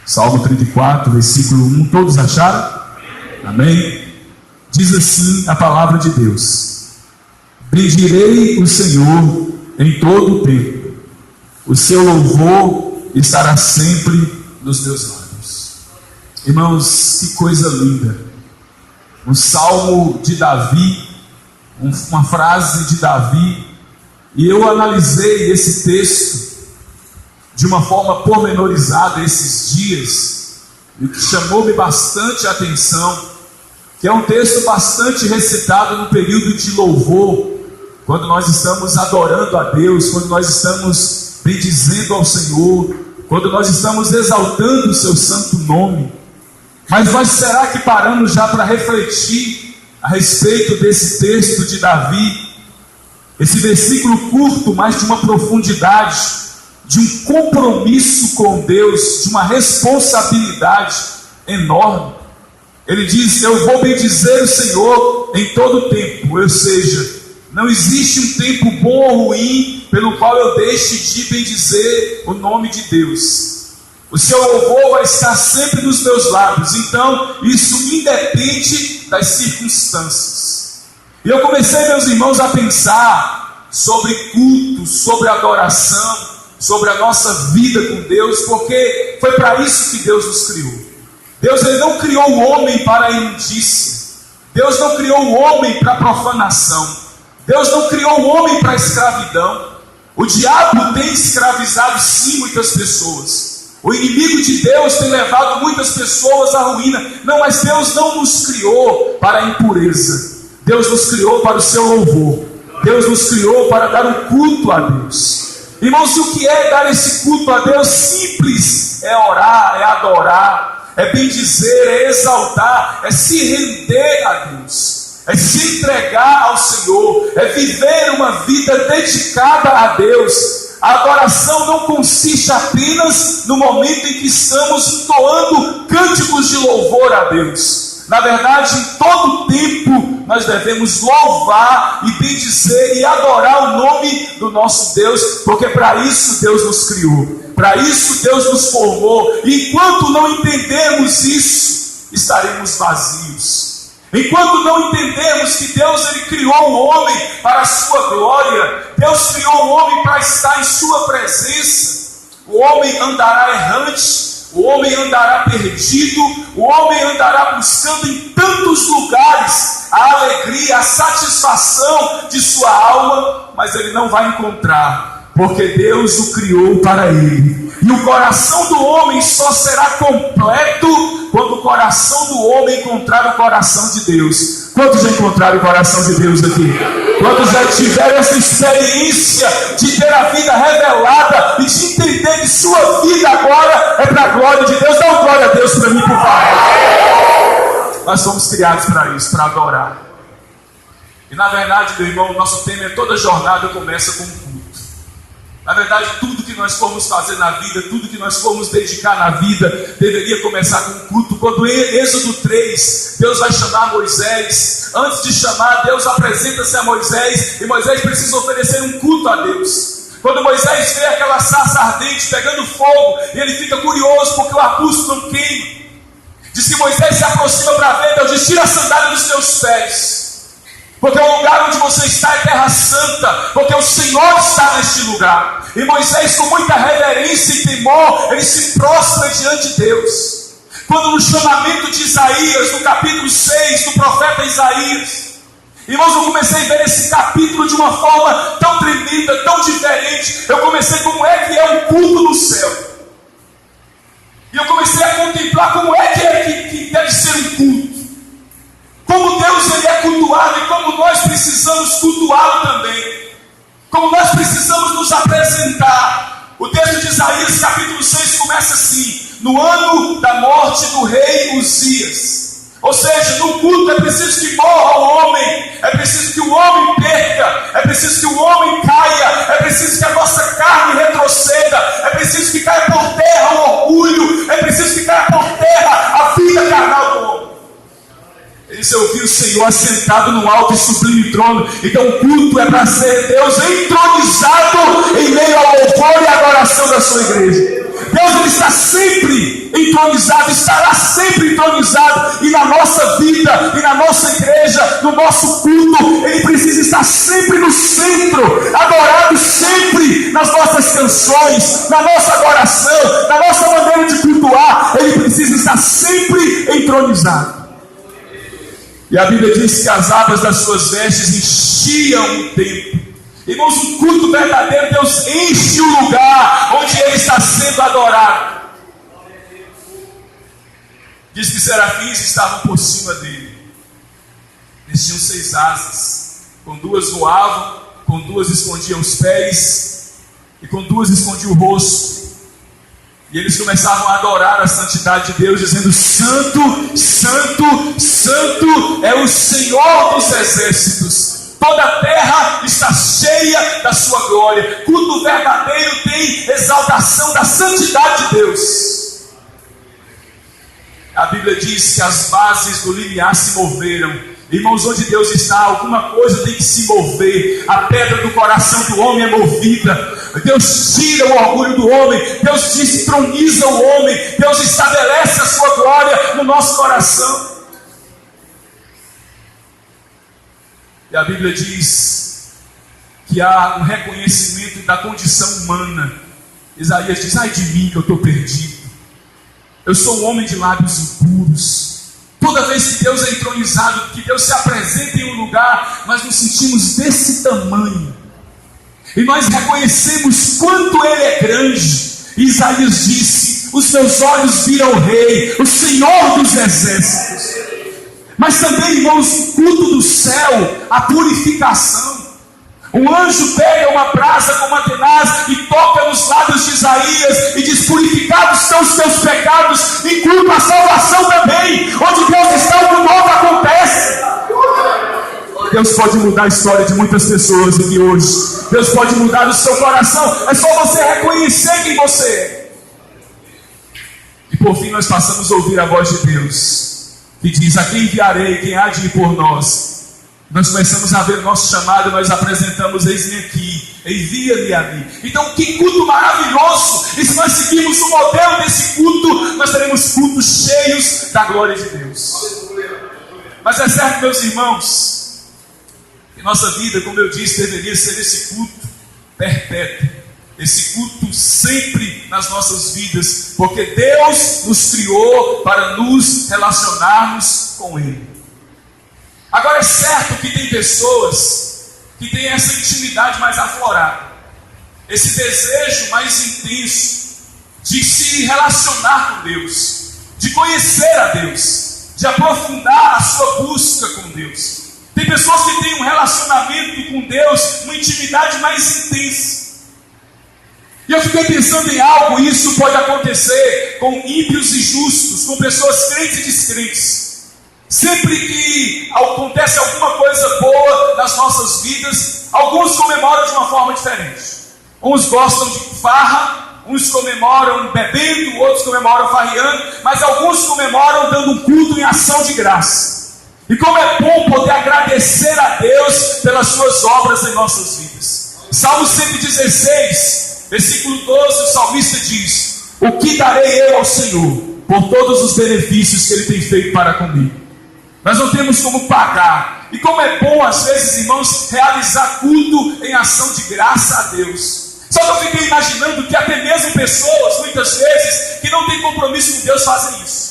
Salmo 34, versículo 1, todos acharam? Amém? Diz assim a palavra de Deus: bendirei o Senhor em todo o tempo, o seu louvor estará sempre nos meus lábios. Irmãos, que coisa linda! Um salmo de Davi, uma frase de Davi, e eu analisei esse texto de uma forma pormenorizada esses dias, e o que chamou-me bastante a atenção, que é um texto bastante recitado no período de louvor, quando nós estamos adorando a Deus, quando nós estamos bendizendo ao Senhor, quando nós estamos exaltando o seu santo nome. Mas nós será que paramos já para refletir a respeito desse texto de Davi? Esse versículo curto, mas de uma profundidade, de um compromisso com Deus, de uma responsabilidade enorme. Ele diz: eu vou bendizer o Senhor em todo o tempo. Ou seja, não existe um tempo bom ou ruim pelo qual eu deixe de bendizer o nome de Deus. O seu louvor vai estar sempre nos meus lábios. Então, isso independe das circunstâncias. E eu comecei, meus irmãos, a pensar sobre culto, sobre adoração, sobre a nossa vida com Deus, porque foi para isso que Deus nos criou. Deus, ele não criou o homem para a imundícia. Deus não criou o homem para a profanação. Deus não criou o homem para a escravidão. O diabo tem escravizado sim muitas pessoas. O inimigo de Deus tem levado muitas pessoas à ruína. Não, mas Deus não nos criou para a impureza. Deus nos criou para o seu louvor. Deus nos criou para dar um culto a Deus. Irmãos, o que é dar esse culto a Deus? Simples. É orar, é adorar, é bendizer, é exaltar, é se render a Deus, é se entregar ao Senhor, é viver uma vida dedicada a Deus. A adoração não consiste apenas no momento em que estamos entoando cânticos de louvor a Deus. Na verdade, em todo tempo nós devemos louvar e bendizer e adorar o nome do nosso Deus, porque para isso Deus nos criou, para isso Deus nos formou. E enquanto não entendermos isso, estaremos vazios. Enquanto não entendermos que Deus, ele criou o homem para a sua glória, Deus criou o homem para estar em sua presença, o homem andará errante, o homem andará perdido, o homem andará buscando em tantos lugares a alegria, a satisfação de sua alma, mas ele não vai encontrar, porque Deus o criou para ele. E o coração do homem só será completo quando o coração do homem encontrar o coração de Deus. Quantos já encontraram o coração de Deus aqui? Quantos já tiveram essa experiência de ter a vida revelada e de entender que sua vida agora é para a glória de Deus? Dá uma glória a Deus para mim, por favor. Nós somos criados para isso, para adorar. E na verdade, meu irmão, o nosso tema é: toda jornada começa com um culto. Na verdade, tudo que nós formos fazer na vida, tudo que nós formos dedicar na vida, deveria começar com um culto. Quando em Êxodo 3, Deus vai chamar Moisés, antes de chamar, Deus apresenta-se a Moisés, e Moisés precisa oferecer um culto a Deus. Quando Moisés vê aquela sarça ardente pegando fogo, e ele fica curioso porque o arbusto não queima, diz que Moisés se aproxima para ver. Deus diz: tira a sandália dos teus pés, porque o lugar onde você está é terra santa, porque o Senhor está neste lugar. E Moisés, com muita reverência e temor, ele se prostra diante de Deus. Quando no chamamento de Isaías, no capítulo 6, do profeta Isaías, irmãos, eu comecei a ver esse capítulo de uma forma tão tremenda, tão diferente. Eu comecei como é que é um culto no céu. E eu comecei a contemplar como é que deve ser um culto. Como Deus, ele é cultuado e como nós precisamos cultuá-lo também. Como nós precisamos nos apresentar. O texto de Isaías capítulo 6 começa assim: no ano da morte do rei Uzias. Ou seja, no culto é preciso que morra o homem, é preciso que o homem perca, é preciso que o homem caia, é preciso que a nossa carne retroceda, é preciso que caia por terra o orgulho, é preciso que caia por terra a vida carnal do homem. Eles ouviram o Senhor assentado no alto e sublime trono. Então o culto é para ser Deus entronizado em meio ao louvor e adoração da sua igreja. Deus, ele está sempre em entronizado, estará sempre entronizado, e na nossa vida, e na nossa igreja, no nosso culto, Ele precisa estar sempre no centro, adorado sempre nas nossas canções, na nossa adoração, na nossa maneira de cultuar. Ele precisa estar sempre entronizado. E a Bíblia diz que as abas das suas vestes enchiam o templo. Irmãos, um culto verdadeiro, Deus enche o lugar onde Ele está sendo adorado. Diz que serafins estavam por cima dele. Eles tinham 6 asas. Com 2 voavam, com 2 escondiam os pés, e com 2 escondiam o rosto. E eles começavam a adorar a santidade de Deus, dizendo: Santo, Santo, Santo é o Senhor dos exércitos. Toda a terra está cheia da sua glória. Culto verdadeiro tem exaltação da santidade de Deus. A Bíblia diz que as bases do limiar se moveram. Irmãos, onde Deus está, alguma coisa tem que se mover. A pedra do coração do homem é movida. Deus tira o orgulho do homem. Deus destroniza o homem. Deus estabelece a sua glória no nosso coração. E a Bíblia diz que há um reconhecimento da condição humana. Isaías diz: ai de mim que eu estou perdido. Eu sou um homem de lábios impuros. Toda vez que Deus é entronizado, que Deus se apresenta em um lugar, nós nos sentimos desse tamanho. E nós reconhecemos quanto Ele é grande. E Isaías disse: os meus olhos viram o Rei, o Senhor dos exércitos. Mas também, irmãos, o culto do céu, a purificação. Um anjo pega uma brasa com uma tenaz e toca nos lábios de Isaías e diz: purificados são os teus pecados, e culto a salvação também. Onde Deus está, o novo acontece. Deus pode mudar a história de muitas pessoas aqui hoje. Deus pode mudar o seu coração. É só você reconhecer quem você é. E por fim nós passamos a ouvir a voz de Deus, que diz: a quem enviarei, quem há de ir por nós? Nós começamos a ver o nosso chamado, nós apresentamos: eis-me aqui, envia-me a mim. Então, que culto maravilhoso! E se nós seguirmos o modelo desse culto, nós teremos cultos cheios da glória de Deus. Mas é certo, meus irmãos, que nossa vida, como eu disse, deveria ser esse culto perpétuo, esse culto sempre nas nossas vidas, porque Deus nos criou para nos relacionarmos com Ele. Agora, é certo que tem pessoas que têm essa intimidade mais aflorada, esse desejo mais intenso de se relacionar com Deus, de conhecer a Deus, de aprofundar a sua busca com Deus. Tem pessoas que têm um relacionamento com Deus, uma intimidade mais intensa. E eu fiquei pensando em algo: isso pode acontecer com ímpios e justos, com pessoas crentes e descrentes. Sempre que acontece alguma coisa boa nas nossas vidas, alguns comemoram de uma forma diferente. Uns gostam de farra, uns comemoram bebendo, outros comemoram farreando, mas alguns comemoram dando um culto em ação de graça. E como é bom poder agradecer a Deus pelas suas obras em nossas vidas. Salmo 116, versículo 12, o salmista diz: o que darei eu ao Senhor por todos os benefícios que Ele tem feito para comigo? Nós não temos como pagar. E como é bom, às vezes, irmãos, realizar culto em ação de graça a Deus. Só que eu fiquei imaginando que até mesmo pessoas, muitas vezes, que não têm compromisso com Deus, fazem isso.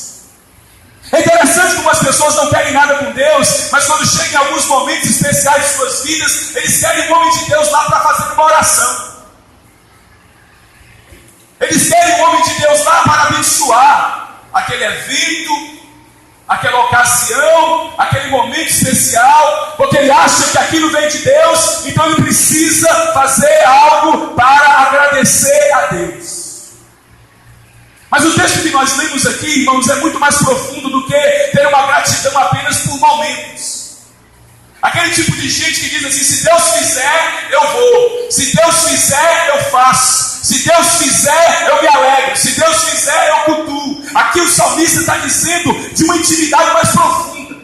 É interessante como as pessoas não querem nada com Deus, mas quando chegam em alguns momentos especiais de suas vidas, eles querem o homem de Deus lá para fazer uma oração. Eles querem o homem de Deus lá para abençoar aquele evento, aquela ocasião, aquele momento especial, porque ele acha que aquilo vem de Deus, então ele precisa fazer algo para agradecer a Deus. Mas o texto que nós lemos aqui, irmãos, é muito mais profundo do que ter uma gratidão apenas por momentos. Aquele tipo de gente que diz assim: se Deus fizer, eu vou. Se Deus fizer, eu faço. Se Deus fizer, eu me alegro. Se Deus fizer, eu cultuo. Aqui o salmista está dizendo de uma intimidade mais profunda.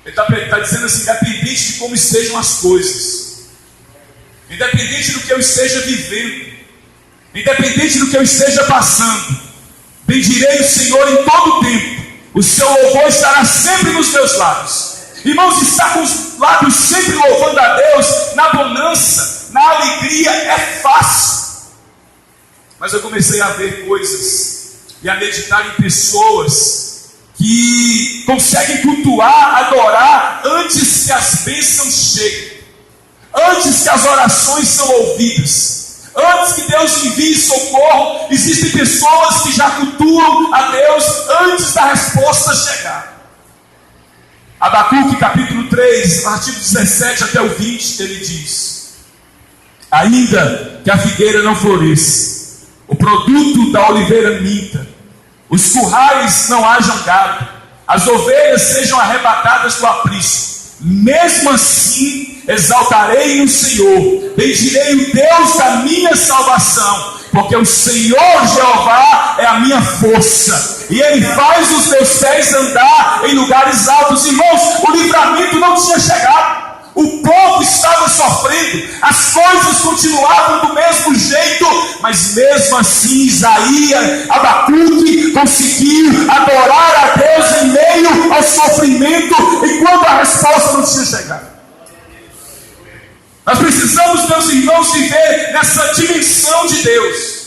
Ele está dizendo assim: independente de como estejam as coisas, independente do que eu esteja vivendo, independente do que eu esteja passando, Bendirei o Senhor em todo o tempo, o seu louvor estará sempre nos meus lábios. Irmãos, estar com os lábios sempre louvando a Deus, na bonança, na alegria, é fácil. Mas eu comecei a ver coisas e a meditar em pessoas que conseguem cultuar, adorar antes que as bênçãos cheguem, antes que as orações são ouvidas, antes que Deus envie socorro. Existem pessoas que já cultuam a Deus antes da resposta chegar. Abacuque capítulo 3, artigos 17 até o 20, ele diz: ainda que a figueira não floresça, o produto da oliveira minta, os currais não hajam gado, as ovelhas sejam arrebatadas do aprisco, mesmo assim exaltarei o Senhor, bendirei o Deus da minha salvação, porque o Senhor Jeová é a minha força, e Ele faz os meus pés andar em lugares altos. Irmãos, o livramento não tinha chegado, o povo estava sofrendo, as coisas continuavam do mesmo jeito, mas mesmo assim Isaías, Abacuque conseguiu adorar a Deus em meio ao sofrimento, enquanto a resposta não tinha chegado. Nós precisamos, meus irmãos, viver nessa dimensão de Deus.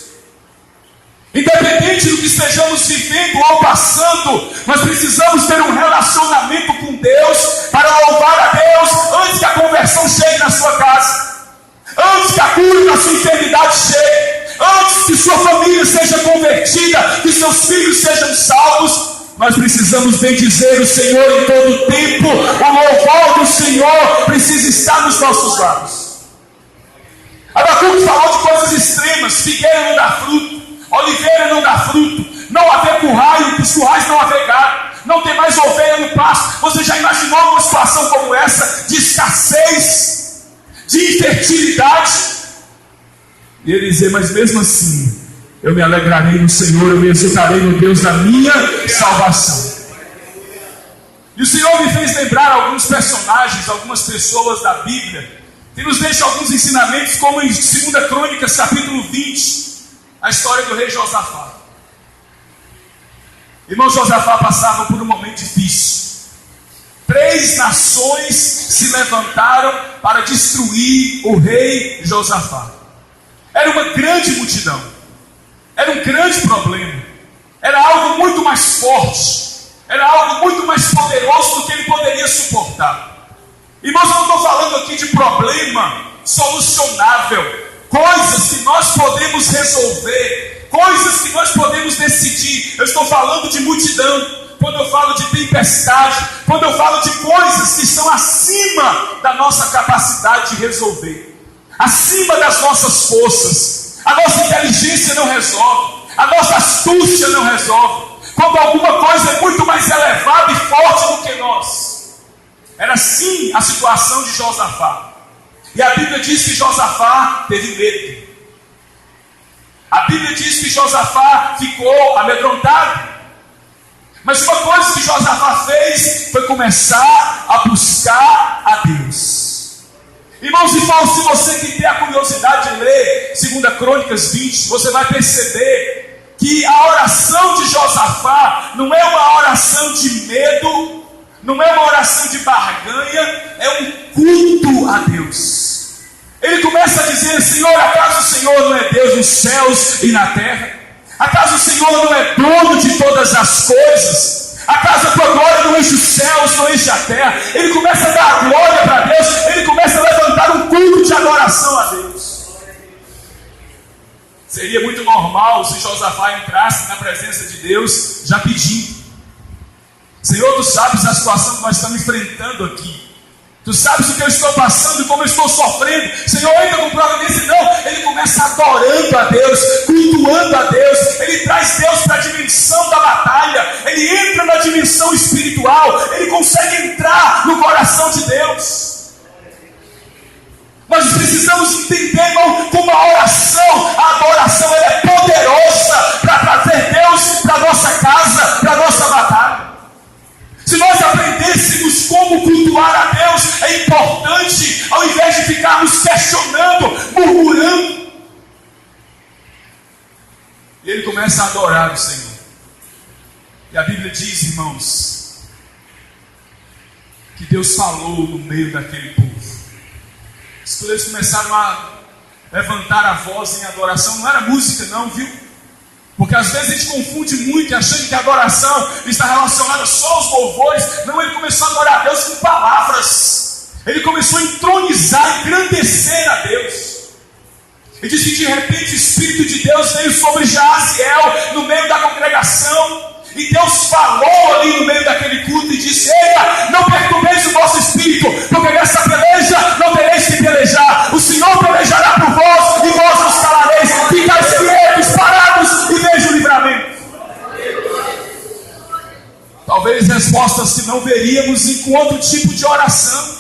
Independente do que estejamos vivendo ou passando, nós precisamos ter um relacionamento com Deus para louvar a Deus antes que a conversão chegue na sua casa, antes que a cura da sua enfermidade chegue, antes que sua família seja convertida, que seus filhos sejam salvos. Nós precisamos bendizer o Senhor em todo o tempo. O louvor do Senhor precisa estar nos nossos lábios. Abacuque falou de coisas extremas: figueira não dá fruto, oliveira não dá fruto, não haver currais, os currais não haver gado, não tem mais ovelha no pasto. Você já imaginou uma situação como essa, de escassez, de infertilidade? E ele dizer: mas mesmo assim eu me alegrarei no Senhor, eu me exultarei no Deus da minha salvação. E o Senhor me fez lembrar alguns personagens, algumas pessoas da Bíblia, que nos deixa alguns ensinamentos, como em 2 Crônicas capítulo 20, a história do rei Josafá. Irmão, Josafá passava por um momento difícil. 3 nações se levantaram para destruir o rei Josafá. Era uma grande multidão, era um grande problema, era algo muito mais forte, era algo muito mais poderoso do que ele poderia suportar. Irmãos, eu não estou falando aqui de problema solucionável, coisas que nós podemos resolver, coisas que nós podemos decidir. Eu estou falando de multidão, quando eu falo de tempestade, quando eu falo de coisas que estão acima da nossa capacidade de resolver, acima das nossas forças. A nossa inteligência não resolve, a nossa astúcia não resolve, quando alguma coisa é muito mais elevada e forte do que nós. Era assim a situação de Josafá. E a Bíblia diz que Josafá teve medo. A Bíblia diz que Josafá ficou amedrontado. Mas uma coisa que Josafá fez foi começar a buscar a Deus. Irmãos, se você que tem a curiosidade de ler 2 Crônicas 20, você vai perceber que a oração de Josafá não é uma oração de medo, não é uma oração de barganha, é um culto a Deus. Ele começa a dizer: Senhor, acaso o Senhor não é Deus nos céus e na terra? Acaso o Senhor não é dono de todas as coisas? Acaso a tua glória não enche os céus, não enche a terra? Ele começa a dar a glória para Deus, ele começa a levantar um culto de adoração a Deus. Seria muito normal se Josafá entrasse na presença de Deus já pedindo: Senhor, tu sabes a situação que nós estamos enfrentando aqui, tu sabes o que eu estou passando e como eu estou sofrendo. Senhor, entra com providência. Não, ele começa adorando a Deus, cultuando a Deus. Ele traz Deus para a dimensão da batalha, ele entra na dimensão espiritual, ele consegue entrar no coração de Deus. Nós precisamos entender, irmão, como a oração, a adoração, ela é poderosa para trazer Deus para a nossa casa, para a nossa batalha. Se nós aprendêssemos como cultuar a Deus, é importante, ao invés de ficarmos questionando, murmurando. E ele começa a adorar o Senhor. E a Bíblia diz, irmãos, que Deus falou no meio daquele povo. Eles começaram a levantar a voz em adoração. Não era música não, viu? Porque às vezes a gente confunde muito, achando que a adoração está relacionada só aos louvores. Não, ele começou a adorar a Deus com palavras. Ele começou a entronizar, engrandecer a Deus. E diz que de repente o Espírito de Deus veio sobre Jaziel no meio da congregação. E Deus falou ali no meio daquele culto e disse: eita, não perturbeis o vosso espírito, porque nessa peleja não tereis que pelejar. O Senhor pelejará por vós e vós nos calareis. Ficais quietos, parados e vejam o livramento. Talvez respostas que não veríamos em outro tipo de oração.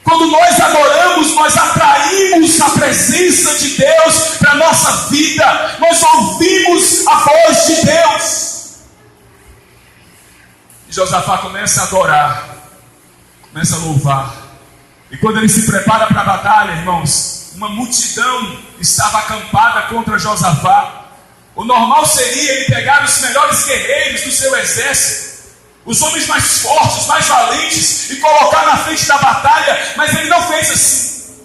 Quando nós adoramos, nós atraímos a presença de Deus para a nossa vida. Nós ouvimos a voz de Deus. E Josafá começa a adorar, começa a louvar. E quando ele se prepara para a batalha, irmãos, uma multidão estava acampada contra Josafá. O normal seria ele pegar os melhores guerreiros do seu exército, os homens mais fortes, mais valentes, e colocar na frente da batalha. Mas ele não fez assim.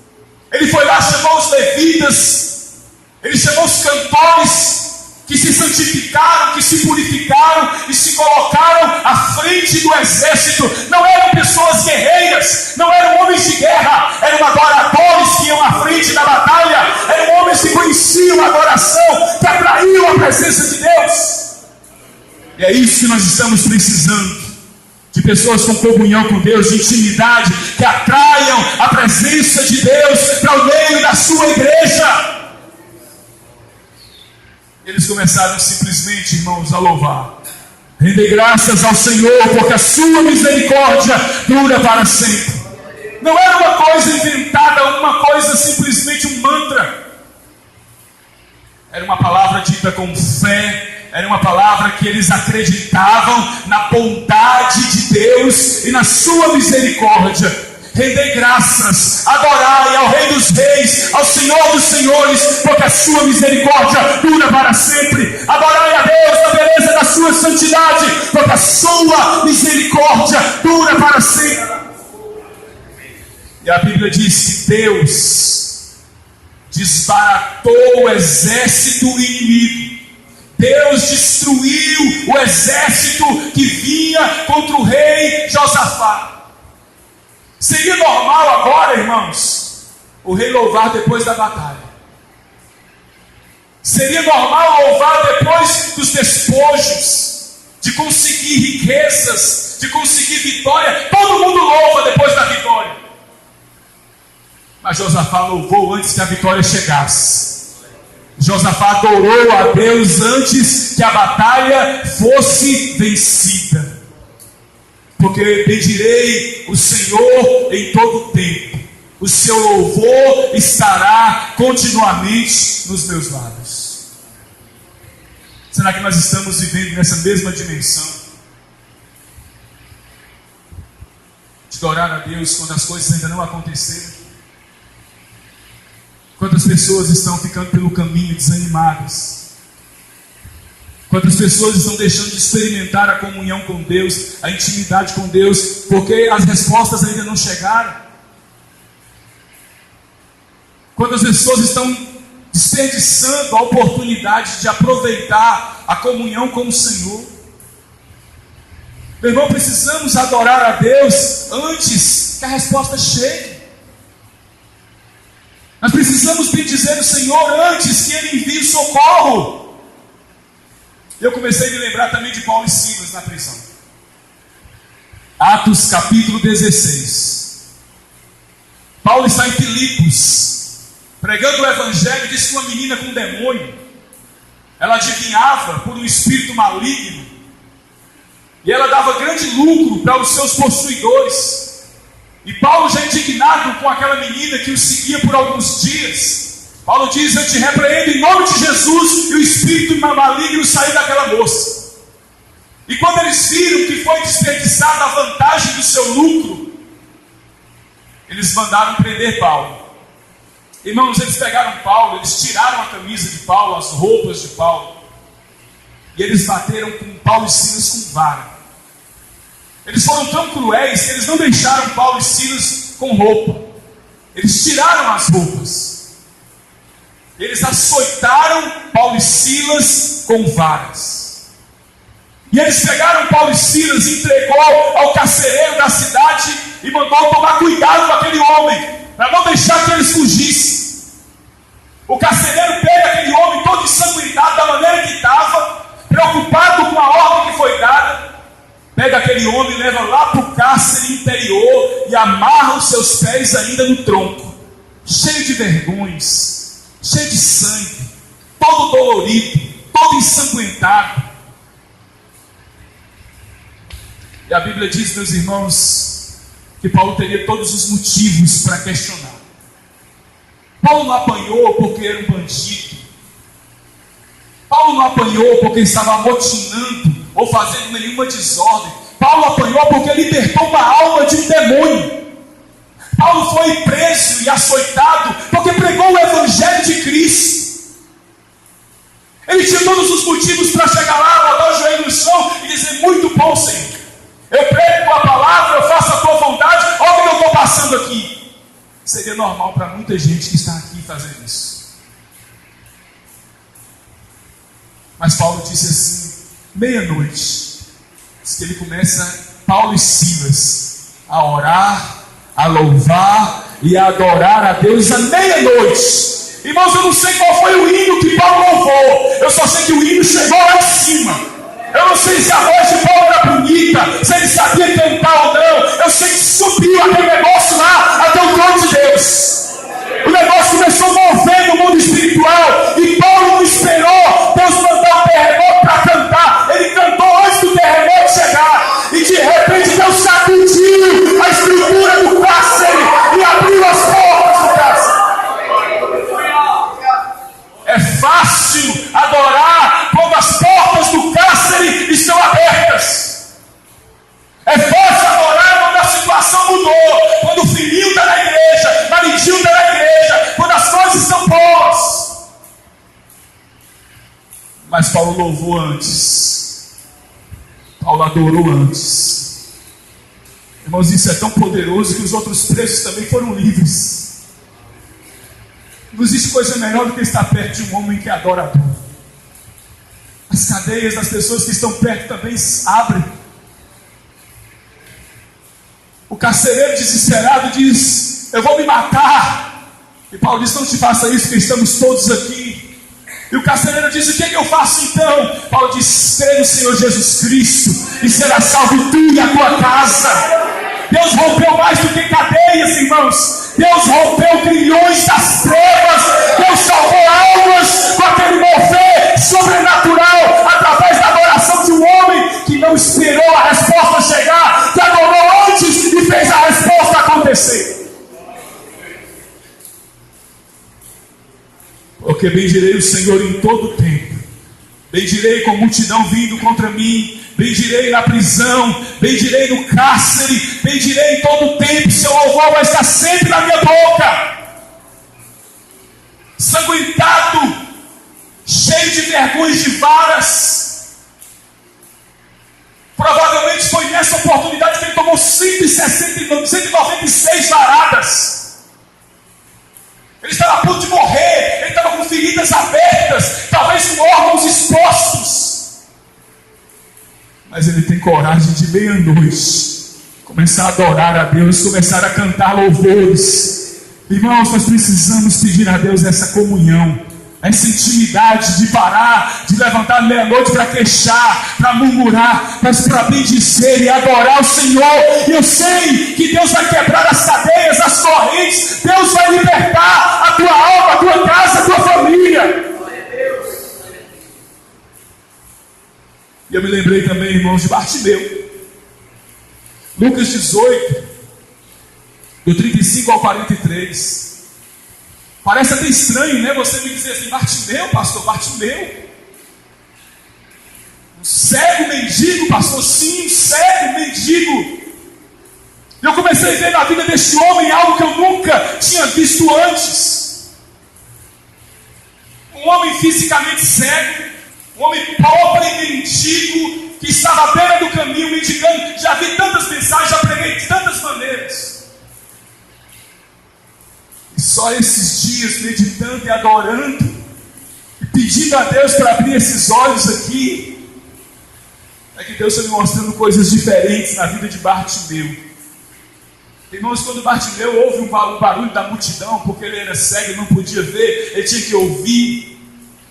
Ele foi lá, chamou os levitas, ele chamou os cantores, que se santificaram, que se purificaram e se colocaram à frente do exército. Não eram pessoas guerreiras, não eram homens de guerra, eram adoradores que iam à frente da batalha, eram homens que conheciam a adoração, que atraíam a presença de Deus. E é isso que nós estamos precisando, de pessoas com comunhão com Deus, de intimidade, que atraiam a presença de Deus para o meio da sua igreja. Eles começaram simplesmente, irmãos, a louvar. Render graças ao Senhor, porque a sua misericórdia dura para sempre. Não era uma coisa inventada, uma coisa simplesmente um mantra. Era uma palavra dita com fé. Era uma palavra que eles acreditavam na bondade de Deus e na sua misericórdia. Rendei graças, adorai ao Rei dos Reis, ao Senhor dos Senhores, porque a sua misericórdia dura para sempre. Adorai a Deus na beleza da sua santidade, porque a sua misericórdia dura para sempre. E a Bíblia diz que Deus desbaratou o exército inimigo. Deus destruiu o exército que vinha contra o rei Josafá. Seria normal agora, irmãos, o rei louvar depois da batalha. Seria normal louvar depois dos despojos, de conseguir riquezas, de conseguir vitória. Todo mundo louva depois da vitória. Mas Josafá louvou antes que a vitória chegasse. Josafá adorou a Deus antes que a batalha fosse vencida. Porque bendirei o Senhor em todo o tempo. O seu louvor estará continuamente nos meus lábios. Será que nós estamos vivendo nessa mesma dimensão? De adorar a Deus quando as coisas ainda não aconteceram? Quantas pessoas estão ficando pelo caminho desanimadas? Quantas pessoas estão deixando de experimentar a comunhão com Deus, a intimidade com Deus, porque as respostas ainda não chegaram? Quantas pessoas estão desperdiçando a oportunidade de aproveitar a comunhão com o Senhor? Meu irmão, precisamos adorar a Deus antes que a resposta chegue. Nós precisamos bendizer o Senhor antes que Ele envie socorro. Eu comecei a me lembrar também de Paulo e Silas na prisão. Atos capítulo 16. Paulo está em Filipos, pregando o evangelho. Disse que uma menina com um demônio, ela adivinhava por um espírito maligno, e ela dava grande lucro para os seus possuidores. E Paulo, já indignado com aquela menina que o seguia por alguns dias, Paulo diz: eu te repreendo em nome de Jesus. E o espírito maligno saiu daquela moça. E quando eles viram que foi desperdiçada a vantagem do seu lucro, eles mandaram prender Paulo. Irmãos, eles pegaram Paulo, eles tiraram a camisa de Paulo, as roupas de Paulo, e eles bateram com Paulo e Silas com vara. Eles foram tão cruéis que eles não deixaram Paulo e Silas com roupa. Eles tiraram as roupas. Eles açoitaram Paulo e Silas com varas. E eles pegaram Paulo e Silas, entregou ao carcereiro da cidade e mandou tomar cuidado com aquele homem, para não deixar que eles fugissem. O carcereiro pega aquele homem todo ensanguentado da maneira que estava, preocupado com a ordem que foi dada, pega aquele homem e leva lá para o cárcere interior e amarra os seus pés ainda no tronco, cheio de vergões, cheio de sangue, todo dolorido, todo ensanguentado. E a Bíblia diz, meus irmãos, que Paulo teria todos os motivos para questionar. Paulo não apanhou porque era um bandido. Paulo não apanhou porque estava amotinando ou fazendo nenhuma desordem. Paulo apanhou porque libertou uma alma de um demônio. Paulo foi preso e açoitado porque pregou o Evangelho de Cristo. Ele tinha todos os motivos para chegar lá, botar o joelho no chão e dizer: muito bom, Senhor, eu prego a tua palavra, eu faço a tua vontade, olha o que eu estou passando aqui. Seria normal para muita gente que está aqui fazer isso. Mas Paulo disse assim, meia-noite, diz que ele começa, Paulo e Silas, a orar, a louvar e a adorar a Deus à meia-noite. Irmãos, eu não sei qual foi o hino que Paulo louvou, eu só sei que o hino chegou lá em cima. Eu não sei se a voz de Paulo era bonita, se ele sabia cantar ou não. Eu sei que subiu aquele negócio lá até o trono de Deus. O negócio começou a mover no mundo espiritual. E Paulo não esperou Deus mandar um terremoto para cantar. Ele cantou antes do terremoto chegar. E de repente Deus sacudiu a estrutura do cárcere e abriu as portas do cárcere. É fácil adorar quando as portas do cárcere estão abertas. É fácil adorar quando a situação mudou, quando o filhinho está na igreja, o maridinho está na igreja, quando as coisas estão boas. Mas Paulo louvou antes. Paulo adorou antes. Irmãos, isso é tão poderoso que os outros presos também foram livres. Não existe coisa melhor do que estar perto de um homem que é adorador. As cadeias das pessoas que estão perto também abrem. O carcereiro desesperado diz: eu vou me matar. E Paulo diz: não te faça isso, porque estamos todos aqui. E o carcereiro diz: o que é que eu faço então? Paulo diz: crê no Senhor Jesus Cristo e será salvo tu e a tua casa. Deus rompeu mais do que cadeias, irmãos. Deus rompeu grilhões das trevas. Deus salvou almas com aquele mover sobrenatural através da adoração de um homem que não esperou a resposta chegar, que adorou antes e fez a resposta acontecer. Porque bendirei o Senhor em todo o tempo. Bendirei com multidão vindo contra mim. Bendirei na prisão, bendirei no cárcere, bendirei em todo o tempo. Seu louvor vai estar sempre na minha boca. Sanguentado, cheio de vergonhas de varas. Provavelmente foi nessa oportunidade que ele tomou 196 varadas. Ele estava a ponto de morrer, ele estava com feridas abertas, talvez com órgãos expostos. Mas ele tem coragem de meia-noite começar a adorar a Deus, começar a cantar louvores. Irmãos, nós precisamos pedir a Deus essa comunhão, essa intimidade de parar, de levantar meia-noite para queixar, para murmurar, mas para bendizer e adorar o Senhor. E eu sei que Deus vai quebrar as cadeias, as correntes. Deus vai libertar a tua alma, a tua casa, a tua família. E eu me lembrei também, irmãos, de Bartimeu. Lucas 18, do 35 ao 43. Parece até estranho, né? Você me dizer assim: Bartimeu, pastor, Bartimeu. Um cego mendigo, pastor, sim, um cego mendigo. Eu comecei a ver na vida desse homem algo que eu nunca tinha visto antes. Um homem fisicamente cego, Um homem pobre e mendigo que estava à beira do caminho mendigando. Já vi tantas mensagens, já preguei de tantas maneiras. E só esses dias meditando e adorando e pedindo a Deus para abrir esses olhos aqui, é que Deus está me mostrando coisas diferentes na vida de Bartimeu. Irmãos, quando Bartimeu ouve um barulho da multidão, porque ele era cego e não podia ver, ele tinha que ouvir.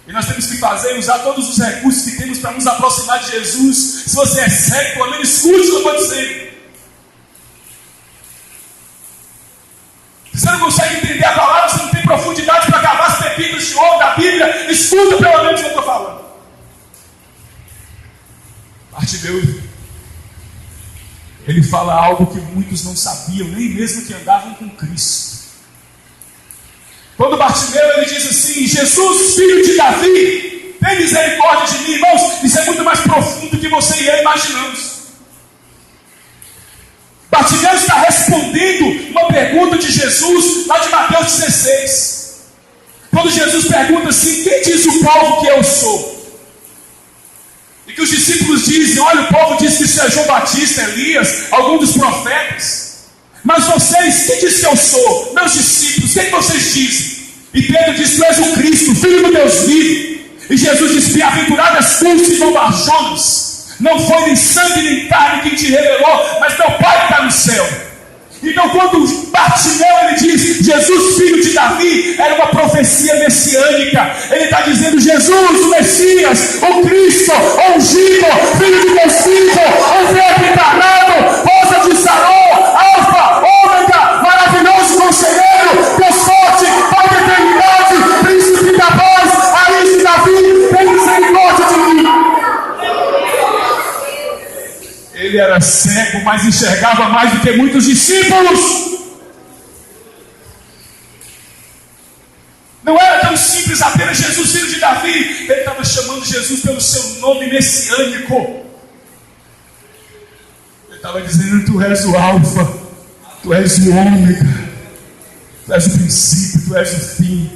E nós temos que fazer e usar todos os recursos que temos para nos aproximar de Jesus. Se você é cego, pelo menos escute o que eu estou dizendo. Se você não consegue entender a palavra, você não tem profundidade para cavar as pepitas de ouro da Bíblia, escuta pelo menos o que eu estou falando. Bartimeu, ele fala algo que muitos não sabiam, nem mesmo que andavam com Cristo. Quando Bartimeu, ele diz assim: Jesus, filho de Davi, tem misericórdia de mim. Irmãos, isso é muito mais profundo do que você e eu imaginamos. Bartimeu está respondendo uma pergunta de Jesus, lá de Mateus 16. Quando Jesus pergunta assim: quem diz o povo que eu sou? E que os discípulos dizem: olha, o povo diz que isso é João Batista, Elias, algum dos profetas. Mas vocês, quem diz que eu sou? Meus discípulos, quem vocês dizem? E Pedro diz: tu és o Cristo, Filho do Deus vivo. E Jesus diz: bem-aventuradas tu, Simão Bar-Jonas, não foi nem sangue nem carne quem te revelou, mas meu Pai que está no céu. Então quando Bartimeu, ele diz Jesus, filho de Davi, era uma profecia messiânica. Ele está dizendo: Jesus, o Messias, o Cristo, o ungido, filho de Deus vivo, o verbo encarnado, rosa de Sarão, alfa, ômega, maravilhoso conselheiro, Deus forte, Pai da eternidade, príncipe da paz, raiz de Davi, tem misericórdia de mim. Ele era cego, mas enxergava mais do que muitos discípulos. Não era tão simples apenas Jesus, filho de Davi. Ele estava chamando Jesus pelo seu nome messiânico. Ele estava dizendo: tu és o alfa, tu és o ômega, tu és o princípio, tu és o fim,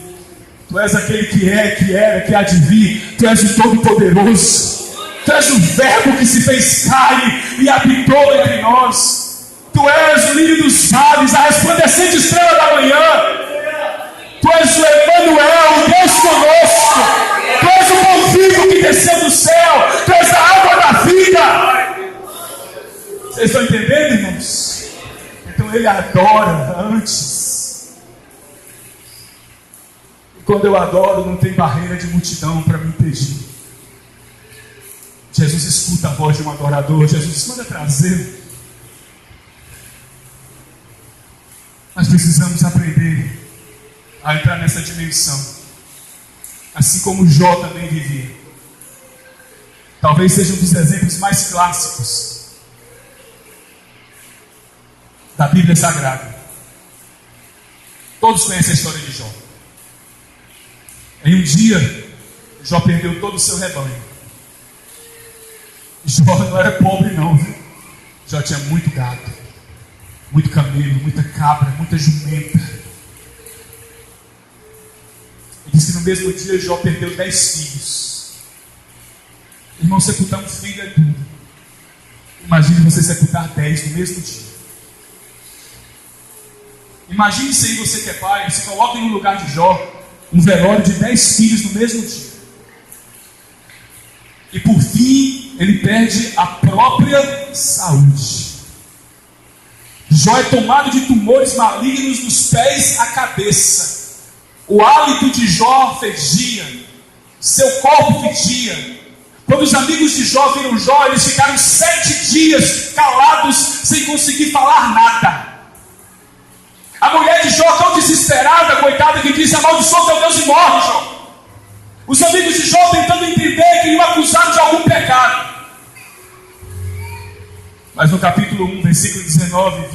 tu és aquele que é, que era, que há de vir, tu és o Todo-Poderoso. Tu és o verbo que se fez carne e habitou entre nós. Tu és o lírio dos vales, a resplandecente estrela da manhã. Tu és o Emanuel, o Deus conosco. Tu és o pão vivo que desceu do céu. Tu és a água da vida. Vocês estão entendendo, irmãos? Então ele adora antes. E quando eu adoro, não tem barreira de multidão para me impedir. Jesus escuta a voz de um adorador. Jesus manda trazer. Nós precisamos aprender a entrar nessa dimensão, assim como Jó também vivia. Talvez seja um dos exemplos mais clássicos da Bíblia Sagrada. Todos conhecem a história de Jó. Em um dia, Jó perdeu todo o seu rebanho. Jó não era pobre não, viu? Jó tinha muito gado, muito camelo, muita cabra, muita jumenta. Ele diz que no mesmo dia Jó perdeu 10 filhos. Irmão, sepultar um filho é duro. Imagine você sepultar 10 no mesmo dia. Imagine se aí você que é pai, se coloca no lugar de Jó, um velório de 10 filhos no mesmo dia. E por fim, ele perde a própria saúde. Jó é tomado de tumores malignos dos pés à cabeça. O hálito de Jó fedia, seu corpo fedia. Quando os amigos de Jó viram Jó, eles ficaram 7 dias calados, sem conseguir falar nada. A mulher de Jó, tão desesperada, coitada, que disse: amaldiçoa teu Deus e morre, Jó. Os amigos de Jó tentando entender que iam acusar de algum pecado. Mas no capítulo 1, versículo 19,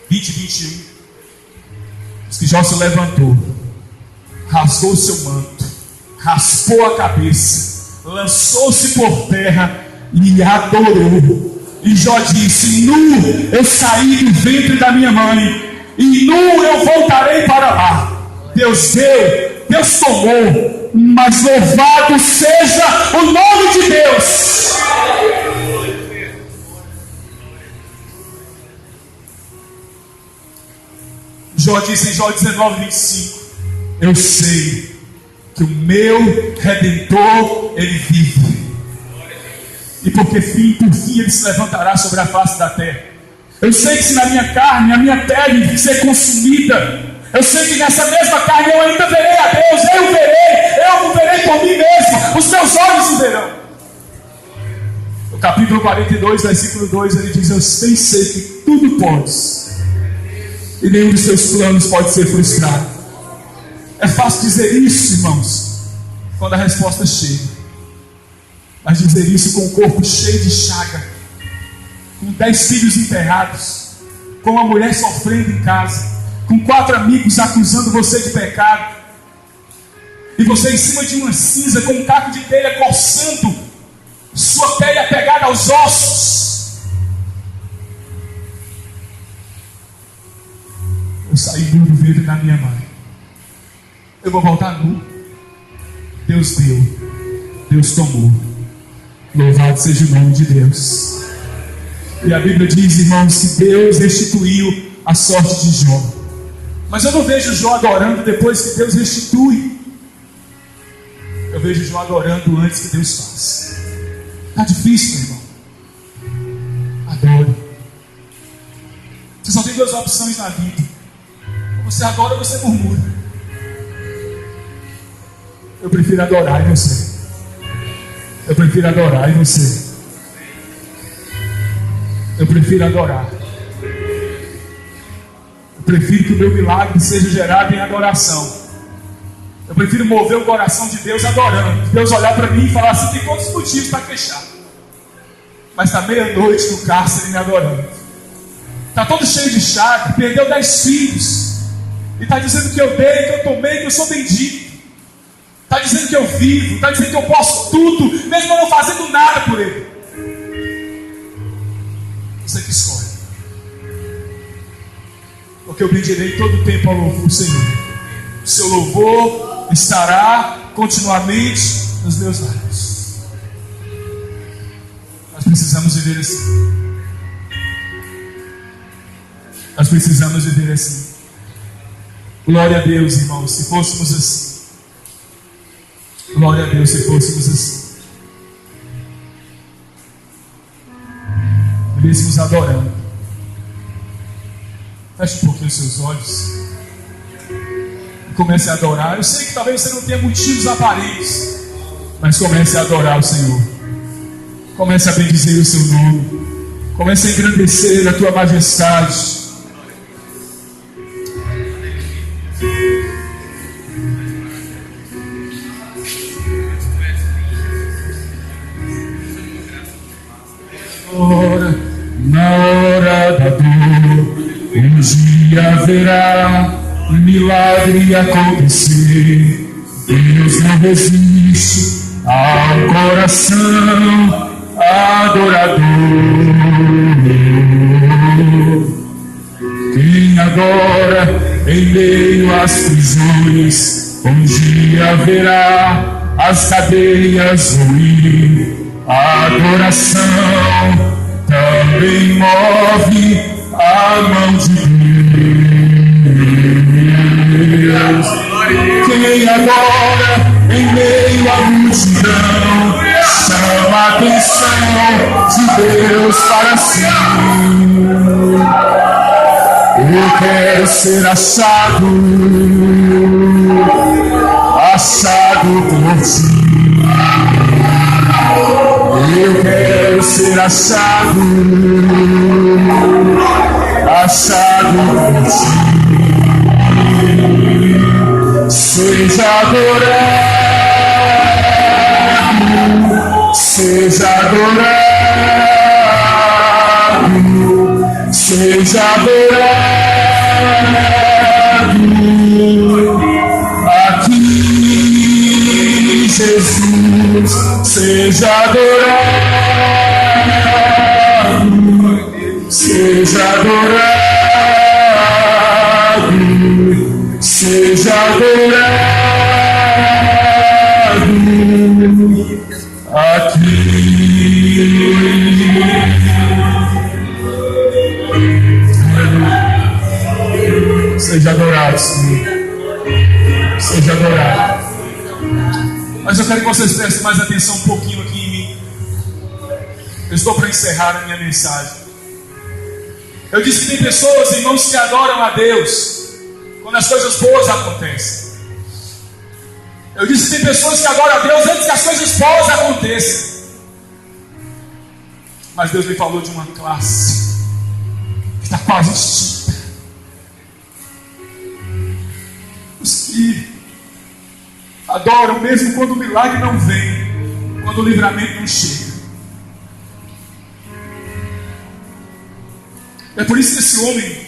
20 e 21, diz que Jó se levantou, rasgou o seu manto, raspou a cabeça, lançou-se por terra e adorou. E Jó disse: nu eu saí do ventre da minha mãe, e nu eu voltarei para lá. Deus deu, Deus tomou, mas louvado seja o nome de Deus. Jó disse em Jó 19:25: eu sei que o meu Redentor, ele vive, e por fim ele se levantará sobre a face da terra. Eu sei que se na minha carne, a minha pele ser consumida, eu sei que nessa mesma carne eu ainda verei a Deus. Eu o verei por mim mesmo, os meus olhos o verão. No capítulo 42, versículo 2, ele diz: eu bem sei que tudo podes, e nenhum dos seus planos pode ser frustrado. É fácil dizer isso, irmãos, quando a resposta chega. Mas dizer isso com o corpo cheio de chaga, com 10 filhos enterrados, com uma mulher sofrendo em casa, com 4 amigos acusando você de pecado, e você em cima de uma cinza com um caco de telha coçando, sua pele apegada aos ossos. Eu saí nu do ventre da minha mãe, eu vou voltar nu. Deus deu, Deus tomou. Louvado seja o nome de Deus. E a Bíblia diz, irmãos, que Deus restituiu a sorte de Jó. Mas eu não vejo Jó adorando depois que Deus restitui. Eu vejo Jó adorando antes que Deus faça. Está difícil, meu irmão. Adore. Você só tem 2 opções na vida: ou você adora ou você murmura. Eu prefiro adorar em você. Eu prefiro adorar em você. Eu prefiro adorar. Eu prefiro que o meu milagre seja gerado em adoração. Eu prefiro mover o coração de Deus adorando. Deus olhar para mim e falar assim: tem todos os motivos para queixar, mas está meia-noite no cárcere me adorando. Está todo cheio de chaga, perdeu 10 filhos, e está dizendo que eu dei, que eu tomei, que eu sou bendito. Está dizendo que eu vivo, está dizendo que eu posso tudo, mesmo eu não fazendo nada por ele. Você que escolhe. Porque eu bendirei todo o tempo ao louvor do Senhor. O seu louvor estará continuamente nos meus lábios. Nós precisamos viver assim. Nós precisamos viver assim. Glória a Deus, irmãos, se fôssemos assim. Glória a Deus, se fôssemos assim. Vivêssemos adorando. Feche um pouquinho os seus olhos e comece a adorar. Eu sei que talvez você não tenha motivos aparentes, mas comece a adorar o Senhor. Comece a bendizer o seu nome. Comece a engrandecer a tua majestade. Na hora da dor, um dia haverá um milagre acontecer. Deus não resiste ao coração adorador. Quem adora em meio às prisões, um dia haverá as cadeias ruir. A adoração também move a mão de Deus. Quem adora em meio à multidão chama a atenção de Deus para si. Eu quero ser achado por ti. Eu quero ser achado por ti. Seja adorado, seja adorado, seja adorado. Aqui, Jesus, seja adorado, seja adorado, seja adorado. Seja adorado, Senhor. Seja adorado. Mas eu quero que vocês prestem mais atenção um pouquinho aqui em mim. Eu estou para encerrar a minha mensagem. Eu disse que tem pessoas, irmãos, que adoram a Deus quando as coisas boas acontecem. Eu disse que tem pessoas que adoram a Deus antes que as coisas boas aconteçam. Mas Deus me falou de uma classe que está quase extinta. Os que adoram mesmo quando o milagre não vem, quando o livramento não chega. É por isso que esse homem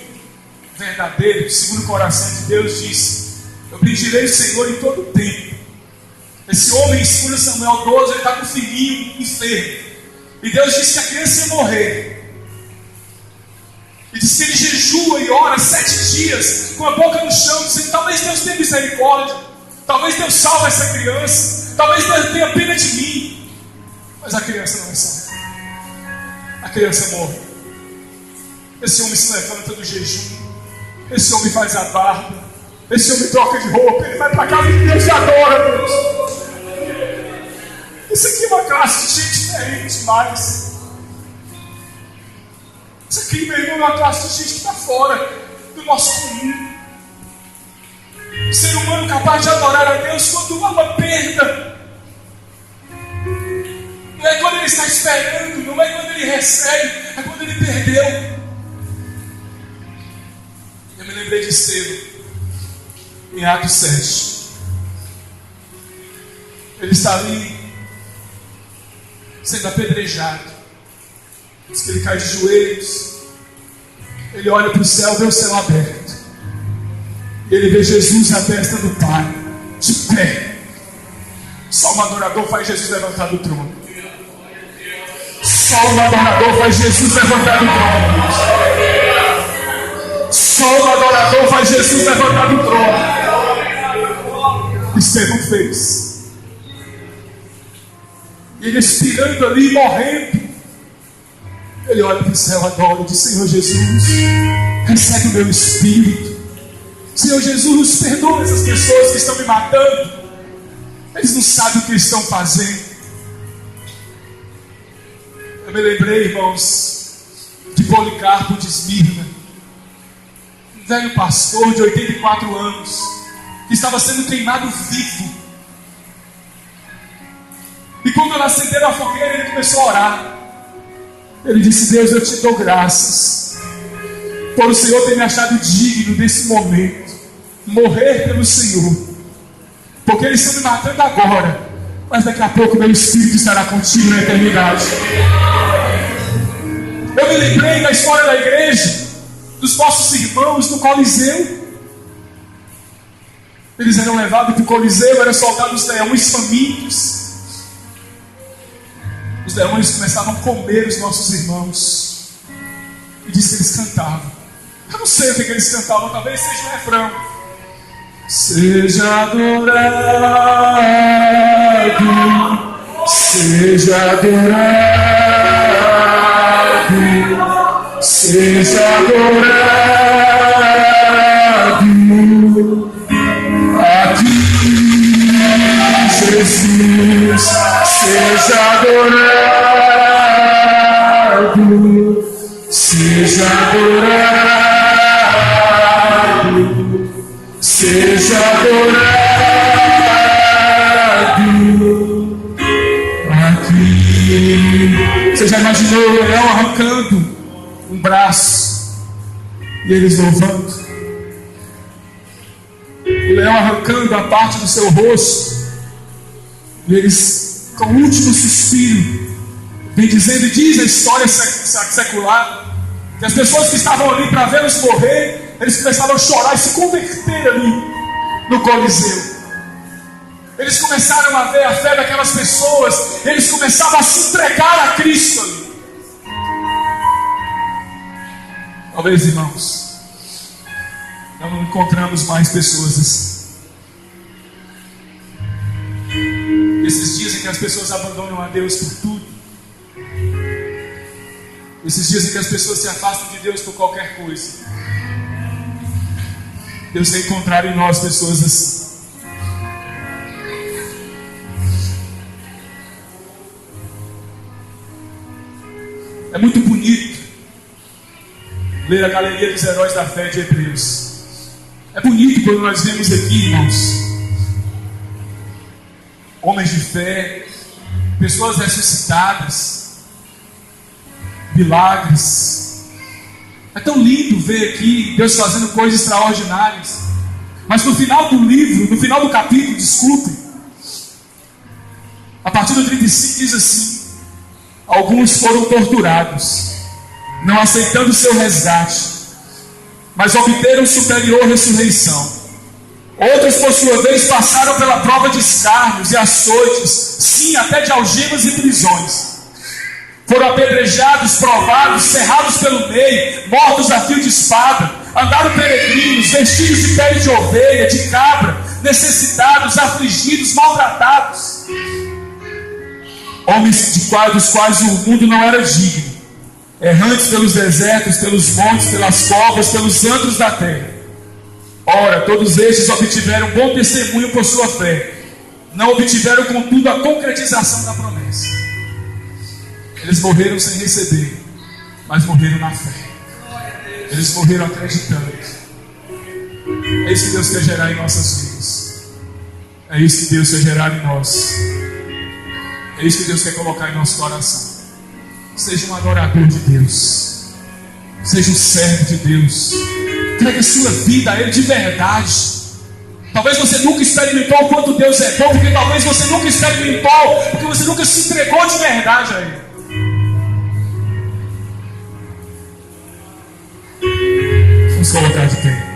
verdadeiro, segundo o coração de Deus, disse: eu bendirei o Senhor em todo o tempo. Esse homem, segundo Samuel 12, ele está com um filhinho enfermo. E Deus disse que a criança ia morrer. E disse que ele jejua e ora 7 dias, com a boca no chão, dizendo: talvez Deus tenha misericórdia, talvez Deus salve essa criança, talvez Deus tenha pena de mim. Mas a criança não é salva. A criança morre. Esse homem se levanta do jejum, esse homem faz a barba, esse homem troca de roupa, ele vai para casa de Deus e adora Deus. Isso aqui é uma classe de gente diferente demais. Isso aqui, meu irmão, é uma classe de gente que está fora do nosso comum. O ser humano capaz de adorar a Deus quando há uma perda. Não é quando ele está esperando, não é quando ele recebe, é quando ele perdeu. Eu me lembrei de Estevão, em Atos 7. Ele está ali sendo apedrejado. Diz que ele cai de joelhos. Ele olha para o céu, vê o céu aberto. E ele vê Jesus na testa do Pai, de pé. Só um adorador faz Jesus levantar do trono. Só um adorador faz Jesus levantar do trono. Só um adorador faz Jesus levantar do trono. Estevão fez. E ele expirando ali, morrendo, ele olha para o céu, adora e diz: Senhor Jesus, recebe o meu espírito. Senhor Jesus, perdoa essas pessoas que estão me matando. Eles não sabem o que estão fazendo. Eu me lembrei, irmãos, de Policarpo de Esmirna, um velho pastor de 84 anos, que estava sendo queimado vivo. E quando ela acendeu a fogueira, ele começou a orar. Ele disse: Deus, eu te dou graças por o Senhor ter me achado digno nesse momento, morrer pelo Senhor, porque eles estão me matando agora, mas daqui a pouco meu espírito estará contigo na eternidade. Eu me lembrei da história da igreja, dos nossos irmãos no Coliseu. Eles eram levados para o Coliseu, eram soldados leões famintos. Os leões começavam a comer os nossos irmãos. E disse que eles cantavam. Eu não sei o que eles cantavam, talvez seja um refrão. Seja adorado, seja adorado, seja adorado. Aqui, Jesus, seja adorado, seja adorado, seja adorado. Aqui. Você já imaginou o leão arrancando um braço e eles louvando? O leão arrancando a parte do seu rosto e eles, com o último suspiro, vem dizendo, e diz a história secular, que as pessoas que estavam ali para vê-los morrer, eles começaram a chorar e se converter ali no Coliseu. Eles começaram a ver a fé daquelas pessoas, eles começavam a se entregar a Cristo ali. Talvez, irmãos, nós não encontramos mais pessoas assim. Esses dias em que as pessoas abandonam a Deus por tudo. Esses dias em que as pessoas se afastam de Deus por qualquer coisa. Deus tem encontrado em nós pessoas assim. É muito bonito ler a galeria dos heróis da fé de Hebreus. É bonito quando nós vemos aqui, irmãos, homens de fé, pessoas ressuscitadas, milagres. É tão lindo ver aqui Deus fazendo coisas extraordinárias. Mas no final do livro, no final do capítulo, desculpe, a partir do 35 diz assim: alguns foram torturados, não aceitando seu resgate, mas obteram superior ressurreição. Outros, por sua vez, passaram pela prova de escárnios e açoites, sim, até de algemas e prisões. Foram apedrejados, provados, cerrados pelo meio, mortos a fio de espada, andaram peregrinos, vestidos de pele de ovelha, de cabra, necessitados, afligidos, maltratados. Homens dos quais o mundo não era digno, errantes pelos desertos, pelos montes, pelas covas, pelos antros da terra. Ora, todos estes obtiveram bom testemunho por sua fé. Não obtiveram, contudo, a concretização da promessa. Eles morreram sem receber, mas morreram na fé. Eles morreram acreditando. É isso que Deus quer gerar em nossas vidas. É isso que Deus quer gerar em nós. É isso que Deus quer colocar em nosso coração. Seja um adorador de Deus. Seja um servo de Deus. Entregue a sua vida a Ele de verdade. Talvez você nunca experimentou o quanto Deus é bom, porque talvez você nunca experimentou, porque você nunca se entregou de verdade a Ele. Vamos colocar de pé.